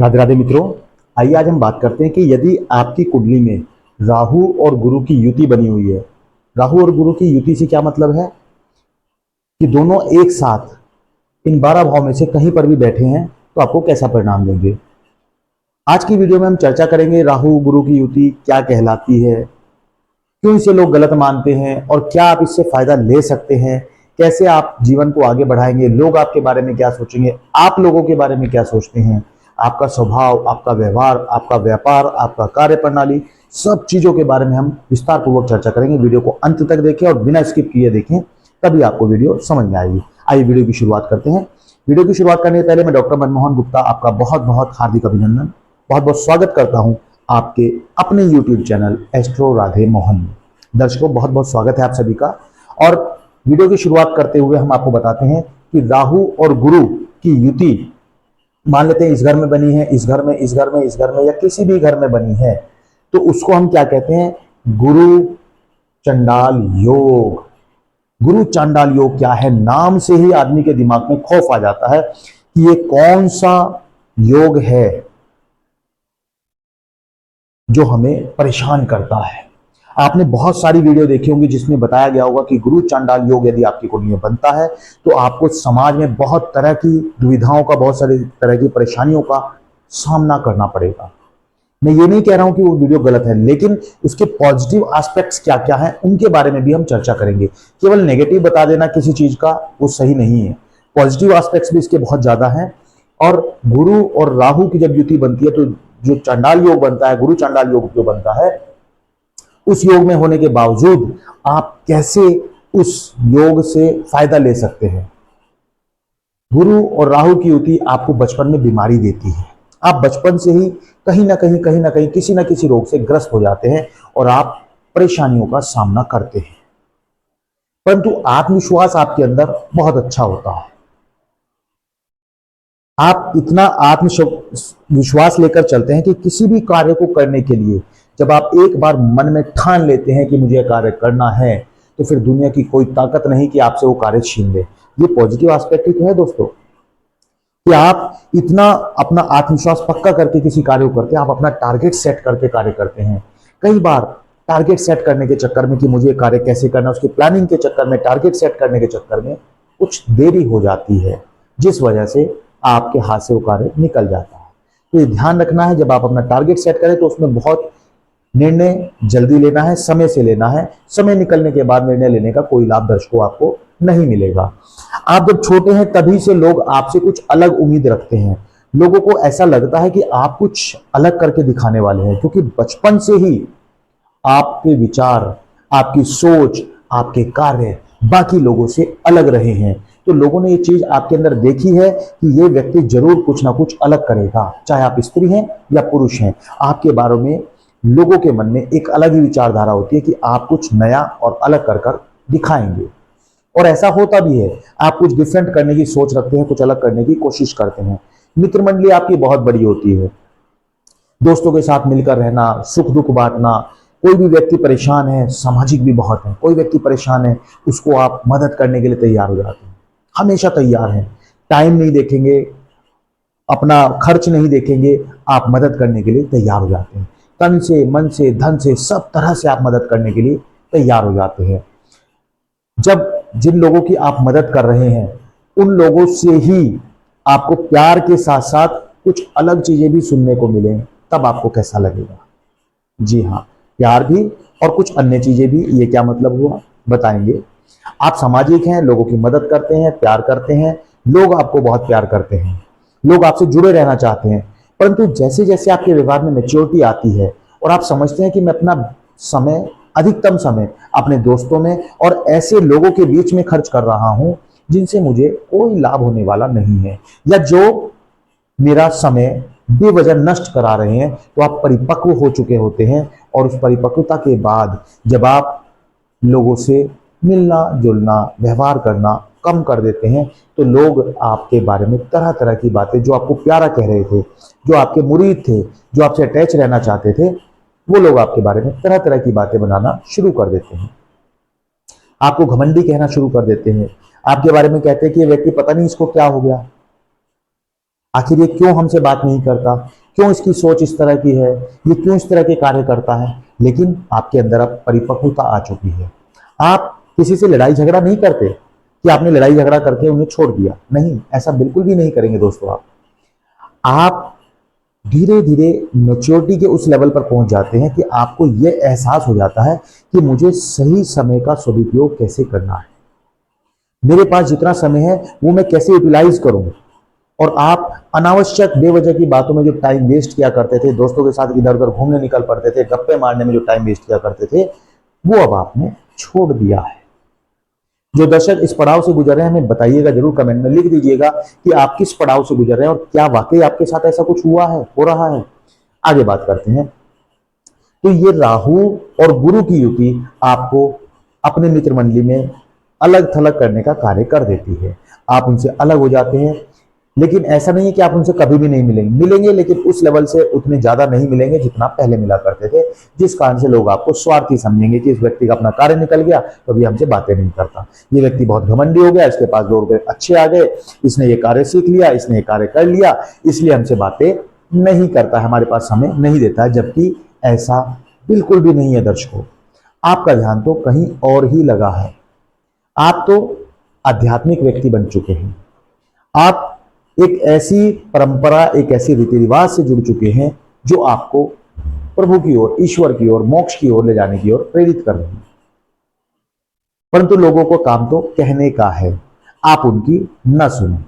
राधे राधे मित्रों। आइए आज हम बात करते हैं कि यदि आपकी कुंडली में राहु और गुरु की युति बनी हुई है। राहु और गुरु की युति से क्या मतलब है कि दोनों एक साथ इन 12 भाव में से कहीं पर भी बैठे हैं तो आपको कैसा परिणाम देंगे। आज की वीडियो में हम चर्चा करेंगे राहु गुरु की युति क्या कहलाती है, क्यों इसे लोग गलत मानते हैं और क्या आप इससे फायदा ले सकते हैं, कैसे आप जीवन को आगे बढ़ाएंगे, लोग आपके बारे में क्या सोचेंगे, आप लोगों के बारे में क्या सोचते हैं, आपका स्वभाव, आपका व्यवहार, आपका व्यापार, आपका कार्य प्रणाली, सब चीजों के बारे में हम विस्तार पूर्वक चर्चा करेंगे। वीडियो को अंत तक देखें और बिना स्किप किए देखें, तभी आपको वीडियो समझ में आएगी। आइए वीडियो की शुरुआत करते हैं। वीडियो की शुरुआत करने से पहले मैं डॉक्टर मनमोहन गुप्ता आपका बहुत बहुत हार्दिक अभिनंदन, बहुत बहुत स्वागत करता हूं आपके अपने YouTube channel astro Radhe Mohan में। दर्शकों, बहुत बहुत स्वागत है आप सभी का। और वीडियो की शुरुआत करते हुए हम आपको बताते हैं कि राहु और गुरु की युति मान लेते हैं इस घर में बनी है, इस घर में, इस घर में, इस घर में या किसी भी घर में बनी है, तो उसको हम क्या कहते हैं? गुरु चंडाल योग। गुरु चांडाल योग क्या है? नाम से ही आदमी के दिमाग में खौफ आ जाता है कि ये कौन सा योग है जो हमें परेशान करता है। आपने बहुत सारी वीडियो देखी होंगी जिसमें बताया गया होगा कि गुरु चांडाल योग यदि आपकी कुंडली में बनता है तो आपको समाज में बहुत तरह की दुविधाओं का, बहुत सारी तरह की परेशानियों का सामना करना पड़ेगा। मैं ये नहीं कह रहा हूं कि वो वीडियो गलत है, लेकिन उसके पॉजिटिव एस्पेक्ट्स क्या क्या हैं उनके बारे में भी हम चर्चा करेंगे। केवल नेगेटिव बता देना किसी चीज का वो सही नहीं है, पॉजिटिव एस्पेक्ट्स भी इसके बहुत ज्यादा हैं। और गुरु और राहु की जब युति बनती है तो जो चांडाल योग बनता है, गुरु चांडाल योग जो बनता है, उस योग में होने के बावजूद आप कैसे उस योग से फायदा ले सकते हैं। गुरु और राहु की युति आपको बचपन में बीमारी देती है। आप बचपन से ही कहीं ना कहीं किसी ना किसी रोग से ग्रस्त हो जाते हैं और आप परेशानियों का सामना करते हैं, परंतु आत्मविश्वास आपके अंदर बहुत अच्छा होता है। आप इतना आत्मविश्वास लेकर चलते हैं कि किसी भी कार्य को करने के लिए जब आप एक बार मन में ठान लेते हैं कि मुझे कार्य करना है, तो फिर दुनिया की कोई ताकत नहीं कि आपसे वो कार्य छीन ले। ये पॉजिटिव एस्पेक्ट ही तो है दोस्तों, कि आप इतना अपना आत्मविश्वास पक्का करके किसी कार्य को करते हैं, आप अपना टारगेट सेट करके कार्य करते हैं। कई बार टारगेट सेट करने के चक्कर में कि मुझे कार्य कैसे करना, उसकी प्लानिंग के चक्कर में, टारगेट सेट करने के चक्कर में कुछ देरी हो जाती है, जिस वजह से आपके हाथ से वो कार्य निकल जाता है। तो ये ध्यान रखना है, जब आप अपना टारगेट सेट करें तो उसमें बहुत निर्णय जल्दी लेना है, समय से लेना है। समय निकलने के बाद निर्णय लेने का कोई लाभ दर्शकों आपको नहीं मिलेगा। आप जब छोटे हैं तभी से लोग आपसे कुछ अलग उम्मीद रखते हैं। लोगों को ऐसा लगता है कि आप कुछ अलग करके दिखाने वाले हैं, क्योंकि बचपन से ही आपके विचार, आपकी सोच, आपके कार्य बाकी लोगों से अलग रहे हैं। तो लोगों ने ये चीज आपके अंदर देखी है कि ये व्यक्ति जरूर कुछ ना कुछ अलग करेगा। चाहे आप स्त्री हैं या पुरुष हैं, आपके बारे में लोगों के मन में एक अलग ही विचारधारा होती है कि आप कुछ नया और अलग कर दिखाएंगे। और ऐसा होता भी है, आप कुछ डिफरेंट करने की सोच रखते हैं, कुछ अलग करने की कोशिश करते हैं। मित्र मंडली आपकी बहुत बड़ी होती है, दोस्तों के साथ मिलकर रहना, सुख दुख बांटना। कोई भी व्यक्ति परेशान है, सामाजिक भी बहुत है, कोई व्यक्ति परेशान है, उसको आप मदद करने के लिए तैयार हो जाते हैं, हमेशा तैयार हैं। टाइम नहीं देखेंगे, अपना खर्च नहीं देखेंगे, आप मदद करने के लिए तैयार हो जाते हैं। तन से, मन से, धन से, सब तरह से आप मदद करने के लिए तैयार हो जाते हैं। जब जिन लोगों की आप मदद कर रहे हैं उन लोगों से ही आपको प्यार के साथ साथ कुछ अलग चीजें भी सुनने को मिले, तब आपको कैसा लगेगा? जी हाँ, प्यार भी और कुछ अन्य चीजें भी। ये क्या मतलब हुआ बताएंगे। आप सामाजिक हैं, लोगों की मदद करते हैं, प्यार करते हैं, लोग आपको बहुत प्यार करते हैं, लोग आपसे जुड़े रहना चाहते हैं। परंतु जैसे जैसे आपके व्यवहार में मैच्योरिटी आती है और आप समझते हैं कि मैं अपना समय, अधिकतम समय अपने दोस्तों में और ऐसे लोगों के बीच में खर्च कर रहा हूं जिनसे मुझे कोई लाभ होने वाला नहीं है, या जो मेरा समय बेवजह नष्ट करा रहे हैं, तो आप परिपक्व हो चुके होते हैं। और उस परिपक्वता के बाद जब आप लोगों से मिलना जुलना, व्यवहार करना कम कर देते हैं, तो लोग आपके बारे में तरह तरह की बातें, जो आपको प्यारा कह रहे थे, जो आपके मुरीद थे, जो आपसे अटैच रहना चाहते थे, वो लोग आपके बारे में तरह तरह की बातें बनाना शुरू कर देते हैं। आपको घमंडी कहना शुरू कर देते हैं, आपके बारे में कहते हैं कि ये व्यक्ति पता नहीं इसको क्या हो गया। आखिर ये क्यों हमसे बात नहीं करता, क्यों इसकी सोच इस तरह की है, ये क्यों इस तरह के कार्य करता है। लेकिन आपके अंदर अब परिपक्वता आ चुकी है। आप किसी से लड़ाई झगड़ा नहीं करते कि आपने लड़ाई झगड़ा करके उन्हें छोड़ दिया, नहीं, ऐसा बिल्कुल भी नहीं करेंगे दोस्तों। आप धीरे धीरे मैच्योरिटी के उस लेवल पर पहुंच जाते हैं कि आपको यह एहसास हो जाता है कि मुझे सही समय का सदुपयोग कैसे करना है, मेरे पास जितना समय है वो मैं कैसे यूटिलाइज करूं। और आप अनावश्यक बेवजह की बातों में जो टाइम वेस्ट किया करते थे, दोस्तों के साथ इधर उधर घूमने निकल पड़ते थे, गप्पे मारने में जो टाइम वेस्ट किया करते थे, वो अब आपने छोड़ दिया है। जो दर्शक इस पड़ाव से गुजर रहे हैं, हमें बताइएगा जरूर, कमेंट में लिख दीजिएगा कि आप किस पड़ाव से गुजर रहे हैं और क्या वाकई आपके साथ ऐसा कुछ हुआ है, हो रहा है। आगे बात करते हैं। तो ये राहु और गुरु की युति आपको अपने मित्र मंडली में अलग थलग करने का कार्य कर देती है। आप उनसे अलग हो जाते हैं, लेकिन ऐसा नहीं है कि आप उनसे कभी भी नहीं मिलेंगे, लेकिन उस लेवल से उतने ज्यादा नहीं मिलेंगे जितना पहले मिला करते थे, जिस कारण से लोग आपको स्वार्थी समझेंगे कि इस व्यक्ति का अपना कार्य निकल गया, कभी हमसे बातें नहीं करता, ये व्यक्ति बहुत घमंडी हो गया, इसके पास 2 रुपए अच्छे आ गए, इसने ये कार्य सीख लिया, इसने ये कार्य कर लिया, इसलिए हमसे बातें नहीं करता, हमारे पास समय नहीं देता है। जबकि ऐसा बिल्कुल भी नहीं है दर्शकों। आपका ध्यान तो कहीं और ही लगा है। आप तो आध्यात्मिक व्यक्ति बन चुके हैं। आप एक ऐसी परंपरा, एक ऐसी रीति रिवाज से जुड़ चुके हैं जो आपको प्रभु की ओर, ईश्वर की ओर, मोक्ष की ओर ले जाने की ओर प्रेरित कर रही है। परंतु लोगों को काम तो कहने का है, आप उनकी न सुने।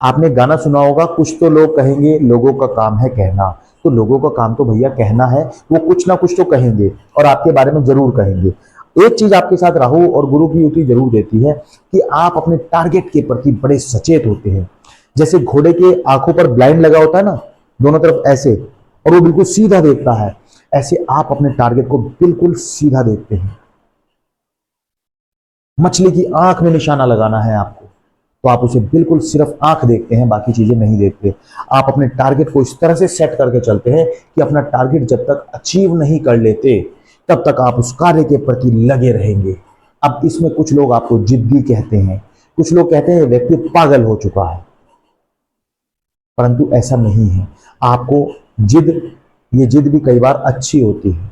आपने गाना सुना होगा, कुछ तो लोग कहेंगे, लोगों का काम है कहना। तो लोगों का काम तो भैया कहना है, वो कुछ ना कुछ तो कहेंगे और आपके बारे में जरूर कहेंगे। एक चीज आपके साथ राहु और गुरु की युति जरूर देती है कि आप अपने टारगेट के प्रति बड़े सचेत होते हैं। जैसे घोड़े के आंखों पर ब्लाइंड लगा होता है ना, दोनों तरफ ऐसे, और वो बिल्कुल सीधा देखता है, ऐसे आप अपने टारगेट को बिल्कुल सीधा देखते हैं। मछली की आंख में निशाना लगाना है आपको, तो आप उसे बिल्कुल सिर्फ आंख देखते हैं, बाकी चीजें नहीं देखते। आप अपने टारगेट को इस तरह से सेट करके चलते हैं कि अपना टारगेट जब तक अचीव नहीं कर लेते तब तक आप उस कार्य के प्रति लगे रहेंगे। अब इसमें कुछ लोग आपको जिद्दी कहते हैं, कुछ लोग कहते हैं व्यक्ति पागल हो चुका है, परंतु ऐसा नहीं है। आपको ये जिद भी कई बार अच्छी होती है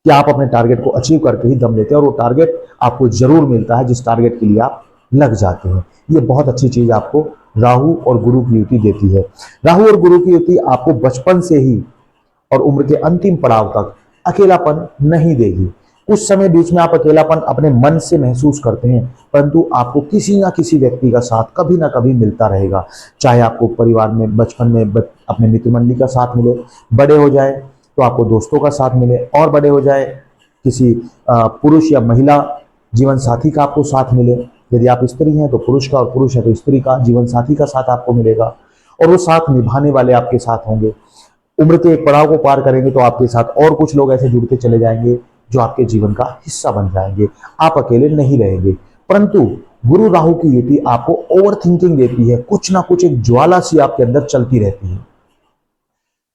कि आप अपने टारगेट को अचीव करके ही दम लेते हैं, और वो टारगेट आपको जरूर मिलता है जिस टारगेट के लिए आप लग जाते हैं। ये बहुत अच्छी चीज आपको राहु और गुरु की युति देती है। राहु और गुरु की युति आपको बचपन से ही और उम्र के अंतिम पड़ाव तक अकेलापन नहीं देगी। कुछ समय बीच में आप अकेलापन अपने मन से महसूस करते हैं, परंतु आपको किसी ना किसी व्यक्ति का साथ कभी ना कभी मिलता रहेगा। चाहे आपको परिवार में बचपन में अपने मित्र मंडली का साथ मिले, बड़े हो जाए तो आपको दोस्तों का साथ मिले, और बड़े हो जाए किसी पुरुष या महिला जीवन साथी का आपको साथ मिले। यदि आप स्त्री हैं तो पुरुष का, और पुरुष है तो स्त्री का जीवन साथी का साथ आपको मिलेगा, और वो साथ निभाने वाले आपके साथ होंगे। उम्र के एक पड़ाव को पार करेंगे तो आपके साथ और कुछ लोग ऐसे जुड़ते चले जाएंगे जो आपके जीवन का हिस्सा बन जाएंगे। आप अकेले नहीं रहेंगे। परंतु गुरु राहु की युति आपको ओवर थिंकिंग देती है। कुछ ना कुछ एक ज्वाला सी आपके अंदर चलती रहती है।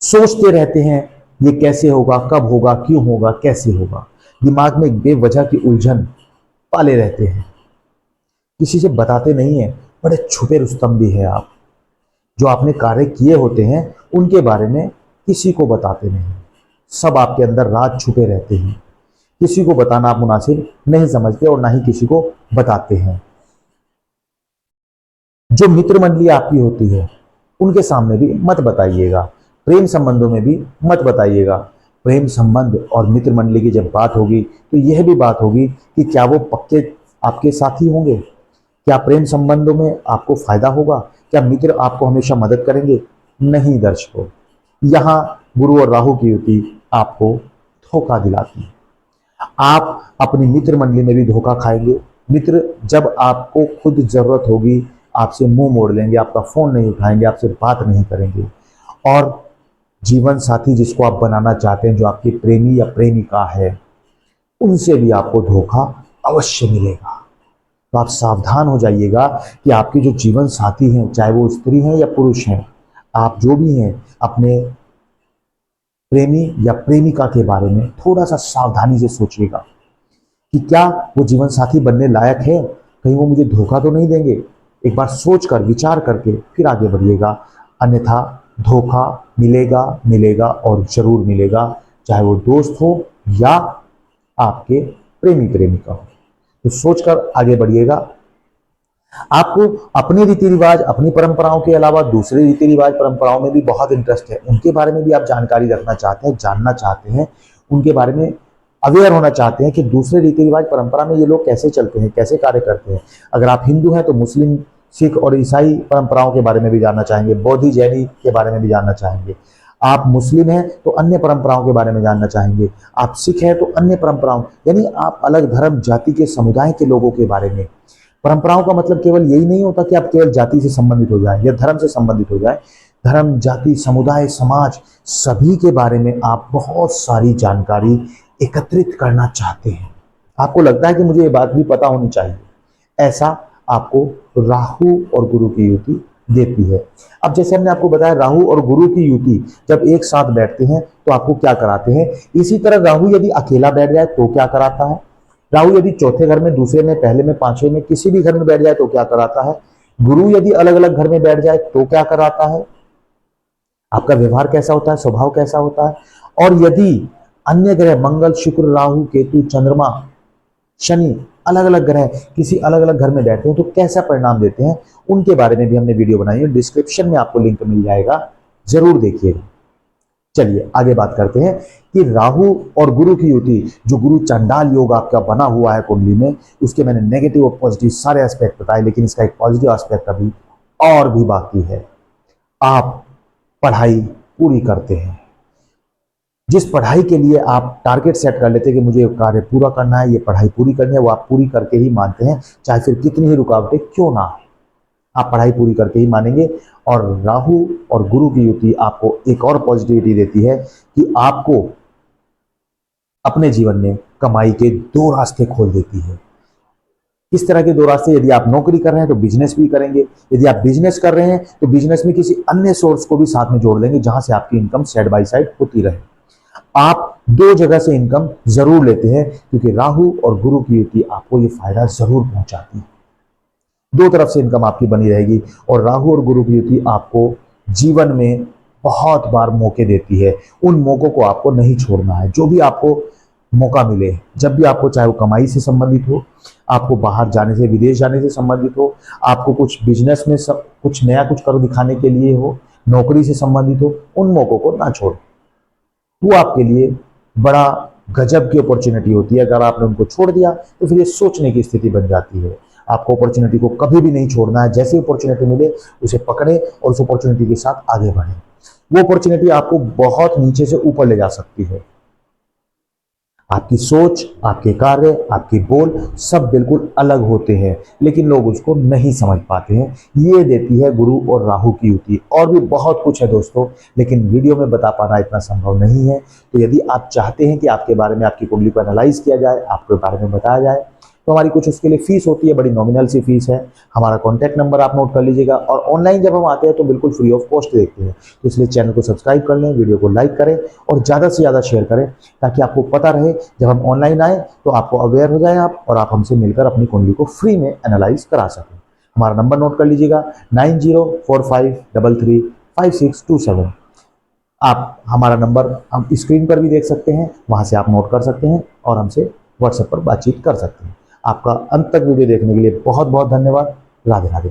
सोचते रहते हैं ये कैसे होगा, कब होगा, क्यों होगा, कैसे होगा। दिमाग में एक बेवजह की उलझन पाले रहते हैं। किसी से बताते नहीं है, बड़े छुपे रुस्तम भी है आप। जो आपने कार्य किए होते हैं उनके बारे में किसी को बताते नहीं। सब आपके अंदर राज छुपे रहते हैं। किसी को बताना आप मुनासिब नहीं समझते और ना ही किसी को बताते हैं। जो मित्र मंडली आपकी होती है उनके सामने भी मत बताइएगा। प्रेम संबंधों में भी मत बताइएगा। प्रेम संबंध और मित्र मंडली की जब बात होगी तो यह भी बात होगी कि क्या वो पक्के आपके साथी होंगे, क्या प्रेम संबंधों में आपको फायदा होगा, क्या मित्र आपको हमेशा मदद करेंगे। नहीं दर्शकों, यहां गुरु और राहु की युति आपको धोखा दिलाती है। आप अपनी मित्र मंडली में भी धोखा खाएंगे। मित्र जब आपको खुद जरूरत होगी आपसे मुंह मोड़ लेंगे, आपका फोन नहीं उठाएंगे, आपसे बात नहीं करेंगे। और जीवन साथी जिसको आप बनाना चाहते हैं, जो आपकी प्रेमी या प्रेमिका है, उनसे भी आपको धोखा अवश्य मिलेगा। तो आप सावधान हो जाइएगा कि आपके जो जीवन साथी हैं, चाहे वो स्त्री हैं या पुरुष हैं, आप जो भी हैं, अपने प्रेमी या प्रेमिका के बारे में थोड़ा सा सावधानी से सोचिएगा कि क्या वो जीवन साथी बनने लायक है, कहीं वो मुझे धोखा तो नहीं देंगे। एक बार सोचकर विचार करके फिर आगे बढ़िएगा, अन्यथा धोखा मिलेगा मिलेगा और जरूर मिलेगा, चाहे वो दोस्त हो या आपके प्रेमी प्रेमिका हो। तो सोचकर आगे बढ़िएगा। आपको अपने रीति रिवाज, अपनी परंपराओं के अलावा दूसरे रीति रिवाज परंपराओं में भी बहुत इंटरेस्ट है, उनके बारे में भी आप जानकारी रखना चाहते हैं, जानना चाहते हैं, उनके बारे में अवेयर होना चाहते हैं कि दूसरे रीति रिवाज परंपरा में ये लोग कैसे चलते हैं, कैसे कार्य करते हैं। अगर आप हिंदू हैं तो मुस्लिम, सिख और ईसाई परंपराओं के बारे में भी जानना चाहेंगे, बौद्धि जैनी के बारे में भी जानना चाहेंगे। आप मुस्लिम हैं तो अन्य परंपराओं के बारे में जानना चाहेंगे, आप सिख हैं तो अन्य परंपराओं, यानी आप अलग धर्म जाति के समुदाय के लोगों के बारे में। परंपराओं का मतलब केवल यही नहीं होता कि आप केवल जाति से संबंधित हो जाए या धर्म से संबंधित हो जाए। धर्म, जाति, समुदाय, समाज सभी के बारे में आप बहुत सारी जानकारी एकत्रित करना चाहते हैं। आपको लगता है कि मुझे ये बात भी पता होनी चाहिए, ऐसा आपको राहु और गुरु की युति देती है। अब जैसे हमने आपको बताया, राहु और गुरु की युति जब एक साथ बैठते हैं तो आपको क्या कराते हैं। इसी तरह राहु यदि अकेला बैठ जाए तो क्या कराता है, राहु यदि चौथे घर में, दूसरे में, पहले में, पांचवें में, किसी भी घर में बैठ जाए तो क्या कराता है। गुरु यदि अलग अलग घर में बैठ जाए तो क्या कराता है, आपका व्यवहार कैसा होता है, स्वभाव कैसा होता है। और यदि अन्य ग्रह मंगल, शुक्र, राहु, केतु, चंद्रमा, शनि अलग अलग ग्रह किसी अलग अलग घर में बैठते हैं तो कैसा परिणाम देते हैं, उनके बारे में भी हमने वीडियो बनाई है, डिस्क्रिप्शन में आपको लिंक मिल जाएगा, जरूर देखिएगा। चलिए आगे बात करते हैं कि राहु और गुरु की युति, जो गुरु चंडाल योग आपका बना हुआ है कुंडली में, उसके मैंने नेगेटिव और पॉजिटिव सारे एस्पेक्ट बताए, लेकिन इसका एक पॉजिटिव एस्पेक्ट अभी और भी बाकी है। आप पढ़ाई पूरी करते हैं, जिस पढ़ाई के लिए आप टारगेट सेट कर लेते हैं कि मुझे कार्य पूरा करना है, ये पढ़ाई पूरी करनी है, वो आप पूरी करके ही मानते हैं, चाहे फिर कितनी ही रुकावटें क्यों ना आए, आप पढ़ाई पूरी करके ही मानेंगे। और राहु और गुरु की युति आपको एक और पॉजिटिविटी देती है कि आपको अपने जीवन में कमाई के दो रास्ते खोल देती है। किस तरह के दो रास्ते, यदि आप नौकरी कर रहे हैं तो बिजनेस भी करेंगे, यदि आप बिजनेस कर रहे हैं तो बिजनेस में किसी अन्य सोर्स को भी साथ में जोड़ लेंगे जहां से आपकी इनकम साइड बाय साइड होती रहे। आप दो जगह से इनकम जरूर लेते हैं, क्योंकि राहु और गुरु की युति आपको ये फायदा जरूर पहुंचाती है, दो तरफ से इनकम आपकी बनी रहेगी। और राहु और गुरु की युति आपको जीवन में बहुत बार मौके देती है, उन मौकों को आपको नहीं छोड़ना है। जो भी आपको मौका मिले, जब भी आपको, चाहे वो कमाई से संबंधित हो, आपको बाहर जाने से, विदेश जाने से संबंधित हो, आपको कुछ बिजनेस में सब कुछ नया कुछ कर दिखाने के लिए हो, नौकरी से संबंधित हो, उन मौकों को ना छोड़ें। वो आपके लिए बड़ा गजब की अपॉर्चुनिटी होती है। अगर आपने उनको छोड़ दिया तो फिर ये सोचने की स्थिति बन जाती है। आपको अपॉर्चुनिटी को कभी भी नहीं छोड़ना है, जैसे अपॉर्चुनिटी मिले उसे पकड़े और उस अपॉर्चुनिटी के साथ आगे बढ़े। वो अपॉर्चुनिटी आपको बहुत नीचे से ऊपर ले जा सकती है। आपकी सोच, आपके कार्य, आपके बोल सब बिल्कुल अलग होते हैं, लेकिन लोग उसको नहीं समझ पाते हैं। ये देती है गुरु और राहु की युति। और भी बहुत कुछ है दोस्तों, लेकिन वीडियो में बता पाना इतना संभव नहीं है। तो यदि आप चाहते हैं कि आपके बारे में, आपकी कुंडली को एनालाइज किया जाए, आपके बारे में बताया जाए, तो हमारी कुछ उसके लिए फीस होती है, बड़ी नॉमिनल सी फीस है। हमारा कॉन्टैक्ट नंबर आप नोट कर लीजिएगा। और ऑनलाइन जब हम आते हैं तो बिल्कुल फ्री ऑफ कॉस्ट देखते हैं। तो इसलिए चैनल को सब्सक्राइब कर लें, वीडियो को लाइक करें और ज़्यादा से ज़्यादा शेयर करें, ताकि आपको पता रहे जब हम ऑनलाइन आए तो आपको अवेयर हो जाए आप, और आप हमसे मिलकर अपनी कुंडली को फ्री में एनालाइज करा सकें। हमारा नंबर नोट कर लीजिएगा, 9045335627। आप हमारा नंबर हम स्क्रीन पर भी देख सकते हैं, वहाँ से आप नोट कर सकते हैं और हमसे व्हाट्सएप पर बातचीत कर सकते हैं। आपका अंत तक वीडियो देखने के लिए बहुत बहुत धन्यवाद। राधे राधे।